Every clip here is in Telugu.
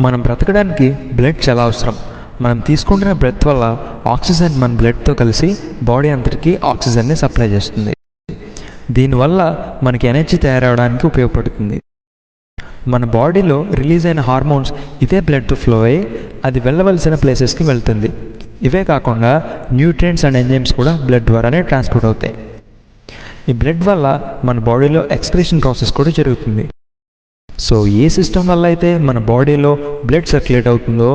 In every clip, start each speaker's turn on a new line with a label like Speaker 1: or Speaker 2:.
Speaker 1: మనం బ్రతకడానికి బ్లడ్ చాలా అవసరం. మనం తీసుకుంటున్న బ్రెత్ వల్ల ఆక్సిజన్ మన బ్లడ్తో కలిసి బాడీ అంతటికి ఆక్సిజన్ని సప్లై చేస్తుంది. దీనివల్ల మనకి ఎనర్జీ తయారవడానికి ఉపయోగపడుతుంది. మన బాడీలో రిలీజ్ అయిన హార్మోన్స్ ఇదే బ్లడ్తో ఫ్లో అయ్యి అది వెళ్ళవలసిన ప్లేసెస్కి వెళ్తుంది. ఇవే కాకుండా న్యూట్రియంట్స్ అండ్ ఎంజైమ్స్ కూడా బ్లడ్ ద్వారానే ట్రాన్స్పోర్ట్ అవుతాయి. ఈ బ్లడ్ వల్ల మన బాడీలో ఎక్స్క్రీషన్ ప్రాసెస్ కూడా జరుగుతుంది. సో ఏ సిస్టమ్ వల్ల అయితే మన బాడీలో బ్లడ్ సర్క్యులేట్ అవుతుందో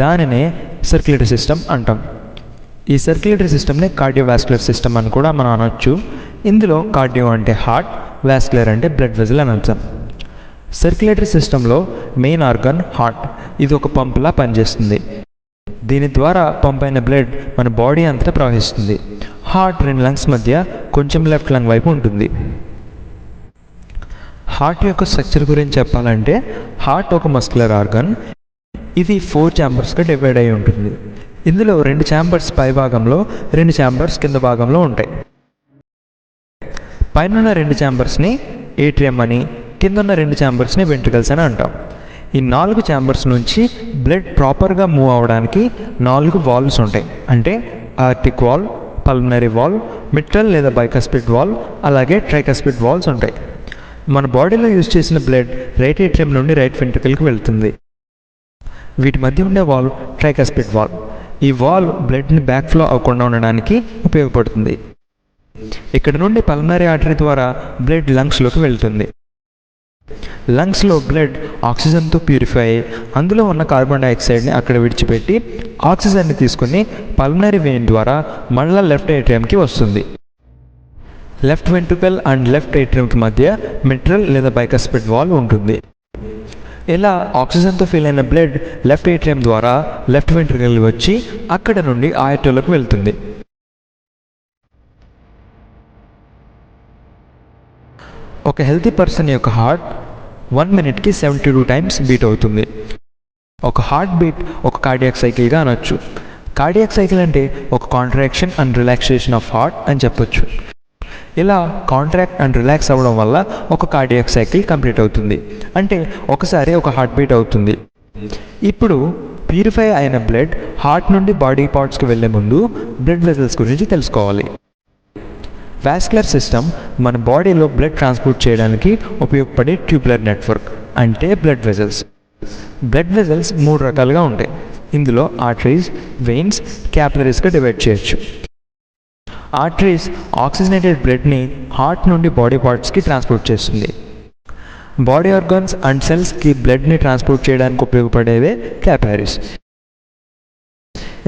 Speaker 1: దానినే సర్క్యులేటరీ సిస్టమ్ అంటాం. ఈ సర్క్యులేటరీ సిస్టమ్నే కార్డియోవాస్కులర్ సిస్టమ్ అని కూడా మనం అనొచ్చు. ఇందులో కార్డియో అంటే హార్ట్, వాస్కులర్ అంటే బ్లడ్ వెజల్ అని అర్థం. సర్క్యులేటరీ సిస్టంలో మెయిన్ ఆర్గన్ హార్ట్. ఇది ఒక పంపులా పనిచేస్తుంది. దీని ద్వారా పంప్ అయిన బ్లడ్ మన బాడీ అంతటా ప్రవహిస్తుంది. హార్ట్ 2 లంగ్స్ మధ్య కొంచెం లెఫ్ట్ లంగ్ వైపు ఉంటుంది. హార్ట్ యొక్క స్ట్రక్చర్ గురించి చెప్పాలంటే హార్ట్ ఒక మస్కులర్ ఆర్గన్. ఇది 4 ఛాంబర్స్గా డివైడ్ అయి ఉంటుంది. ఇందులో 2 ఛాంబర్స్ పై భాగంలో, 2 ఛాంబర్స్ కింద భాగంలో ఉంటాయి. పైన 2 ఛాంబర్స్ని ఏట్రియం అని, కింద 2 ఛాంబర్స్ని వెంట్రికల్స్ అని అంటాం. ఈ 4 ఛాంబర్స్ నుంచి బ్లడ్ ప్రాపర్గా మూవ్ అవ్వడానికి 4 వాల్వ్స్ ఉంటాయి. అంటే Arctic valve, pulmonary valve, mitral లేదా బైకస్పిడ్ వాల్వ్, అలాగే ట్రైకస్పిడ్ వాల్వ్స్ ఉంటాయి. మన బాడీలో యూజ్ చేసిన బ్లడ్ రైట్ ఏట్రియం నుండి రైట్ వెంట్రికల్కి వెళ్తుంది. వీటి మధ్య ఉండే వాల్వ్ ట్రైకస్పిడ్ వాల్వ్. ఈ వాల్వ్ బ్లడ్ని బ్యాక్ ఫ్లో అవ్వకుండా ఉండడానికి ఉపయోగపడుతుంది. ఇక్కడ నుండి పల్మనరీ ఆర్టరీ ద్వారా బ్లడ్ లంగ్స్లోకి వెళ్తుంది. లంగ్స్లో బ్లడ్ ఆక్సిజన్తో ప్యూరిఫై అయ్యి అందులో ఉన్న కార్బన్ డైఆక్సైడ్ని అక్కడ విడిచిపెట్టి ఆక్సిజన్ని తీసుకుని పల్మనరీ వెయిన్ ద్వారా మళ్ళీ లెఫ్ట్ ఏట్రియంకి వస్తుంది. లెఫ్ట్ వెంట్రికల్ అండ్ లెఫ్ట్ ఏట్రియంకి మధ్య మిట్రల్ లేదా బైకస్పిడ్ వాల్వ్ ఉంటుంది. ఇలా ఆక్సిజన్తో ఫిల్ అయిన బ్లడ్ లెఫ్ట్ ఏట్రియం ద్వారా లెఫ్ట్ వెంట్రికల్ వచ్చి అక్కడ నుండి ఆయటోలోకి వెళ్తుంది. ఒక హెల్తీ పర్సన్ యొక్క హార్ట్ 1 మినిట్కి 72 టైమ్స్ బీట్ అవుతుంది. ఒక హార్ట్ బీట్ ఒక కార్డియాక్ సైకిల్గా అనొచ్చు. కార్డియాక్ సైకిల్ అంటే ఒక contraction and relaxation of heart అని చెప్పొచ్చు. ఇలా కాంట్రాక్ట్ అండ్ రిలాక్స్ అవ్వడం వల్ల ఒక కార్డియాక్ సైకిల్ కంప్లీట్ అవుతుంది. అంటే ఒకసారి ఒక హార్ట్ బీట్ అవుతుంది. ఇప్పుడు ప్యూరిఫై అయిన బ్లడ్ హార్ట్ నుండి బాడీ పార్ట్స్కి వెళ్ళే ముందు బ్లడ్ వెజల్స్ గురించి తెలుసుకోవాలి. వాస్కులర్ సిస్టమ్ మన బాడీలో బ్లడ్ ట్రాన్స్పోర్ట్ చేయడానికి ఉపయోగపడే ట్యూబులర్ నెట్వర్క్ అంటే బ్లడ్ వెజల్స్. బ్లడ్ వెజల్స్ 3 రకాలుగా ఉంటాయి. ఇందులో ఆర్టరీస్, వెయిన్స్, క్యాపిలరీస్గా డివైడ్ చేయొచ్చు. ఆర్టరీస్ ఆక్సిజనేటెడ్ బ్లడ్ని హార్ట్ నుండి బాడీ పార్ట్స్కి ట్రాన్స్పోర్ట్ చేస్తుంది. బాడీ ఆర్గన్స్ అండ్ సెల్స్కి బ్లడ్ని ట్రాన్స్పోర్ట్ చేయడానికి ఉపయోగపడేవే క్యాపిలరీస్.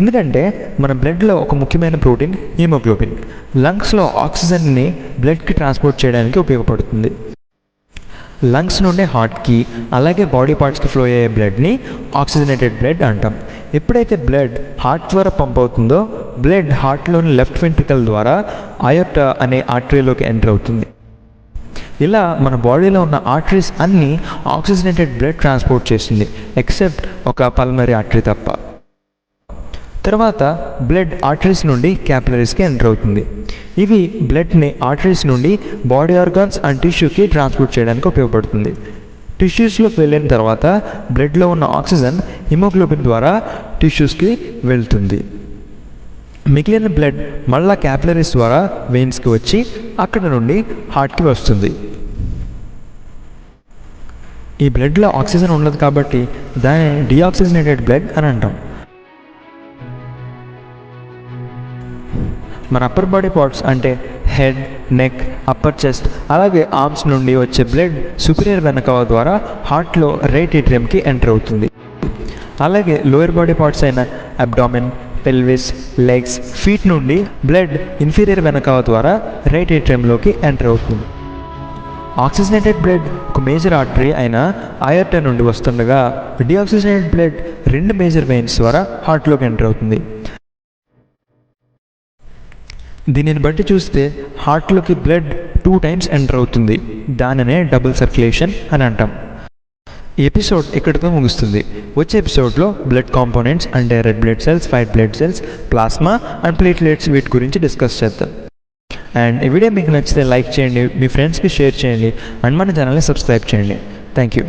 Speaker 1: ఎందుకంటే మన బ్లడ్లో ఒక ముఖ్యమైన ప్రోటీన్ హీమోగ్లోబిన్ లంగ్స్లో ఆక్సిజన్ని బ్లడ్కి ట్రాన్స్పోర్ట్ చేయడానికి ఉపయోగపడుతుంది. లంగ్స్ నుండి హార్ట్కి అలాగే బాడీ పార్ట్స్కి ఫ్లో అయ్యే బ్లడ్ని ఆక్సిజనేటెడ్ బ్లడ్ అంటాం. ఎప్పుడైతే బ్లడ్ హార్ట్ ద్వారా పంప్ అవుతుందో బ్లడ్ హార్ట్లోని లెఫ్ట్ వెంట్రికల్ ద్వారా అయోర్టా అనే ఆర్టరీలోకి ఎంటర్ అవుతుంది. ఇలా మన బాడీలో ఉన్న ఆర్టరీస్ అన్నీ ఆక్సిజనేటెడ్ బ్లడ్ ట్రాన్స్పోర్ట్ చేస్తుంది ఎక్సెప్ట్ ఒక పల్మనరీ ఆర్టరీ తప్ప. తర్వాత బ్లడ్ ఆర్టరీస్ నుండి క్యాపిలరీస్కి ఎంటర్ అవుతుంది. ఇవి బ్లడ్ని ఆర్టరీస్ నుండి బాడీ ఆర్గాన్స్ అండ్ టిష్యూకి ట్రాన్స్పోర్ట్ చేయడానికి ఉపయోగపడుతుంది. టిష్యూస్లోకి వెళ్ళిన తర్వాత బ్లడ్లో ఉన్న ఆక్సిజన్ హిమోగ్లోబిన్ ద్వారా టిష్యూస్కి వెళ్తుంది. మిగిలిన బ్లడ్ మళ్ళా క్యాపిలరీస్ ద్వారా వెయిన్స్కి వచ్చి అక్కడ నుండి హార్ట్కి వస్తుంది. ఈ బ్లడ్లో ఆక్సిజన్ ఉండదు కాబట్టి దాన్ని డీఆక్సిజనేటెడ్ బ్లడ్ అని అంటాం. మన అప్పర్ బాడీ పార్ట్స్ అంటే హెడ్, నెక్, అప్పర్ చెస్ట్ అలాగే ఆర్మ్స్ నుండి వచ్చే బ్లడ్ సుపీరియర్ వెనకవ ద్వారా హార్ట్లో రైట్ ఏట్రియంకి ఎంటర్ అవుతుంది. అలాగే లోయర్ బాడీ పార్ట్స్ అయిన అబ్డామిన్, పెల్విస్, లెగ్స్, ఫీట్ నుండి బ్లడ్ ఇన్ఫీరియర్ వెనకవ ద్వారా రైట్ ఏట్రియంలోకి ఎంటర్ అవుతుంది. ఆక్సిజనేటెడ్ బ్లడ్ ఒక మేజర్ ఆర్టరీ అయిన అయోర్టా నుండి వస్తుండగా డీఆక్సిజనేటెడ్ బ్లడ్ 2 మేజర్ వెయిన్స్ ద్వారా హార్ట్లోకి ఎంటర్ అవుతుంది. దీనిని బట్టి చూస్తే హార్ట్లోకి బ్లడ్ 2 టైమ్స్ ఎంటర్ అవుతుంది. దానినే డబుల్ సర్క్యులేషన్ అని అంటాం. ఈ ఎపిసోడ్ ఇక్కడితో ముగుస్తుంది. వచ్చే ఎపిసోడ్లో బ్లడ్ కాంపోనెంట్స్ అంటే red blood cells, white blood cells, plasma and platelets వీటి గురించి డిస్కస్ చేద్దాం. అండ్ ఈ వీడియో మీకు నచ్చితే లైక్ చేయండి, మీ ఫ్రెండ్స్కి షేర్ చేయండి అండ్ మన ఛానల్ని సబ్స్క్రైబ్ చేయండి. Thank you.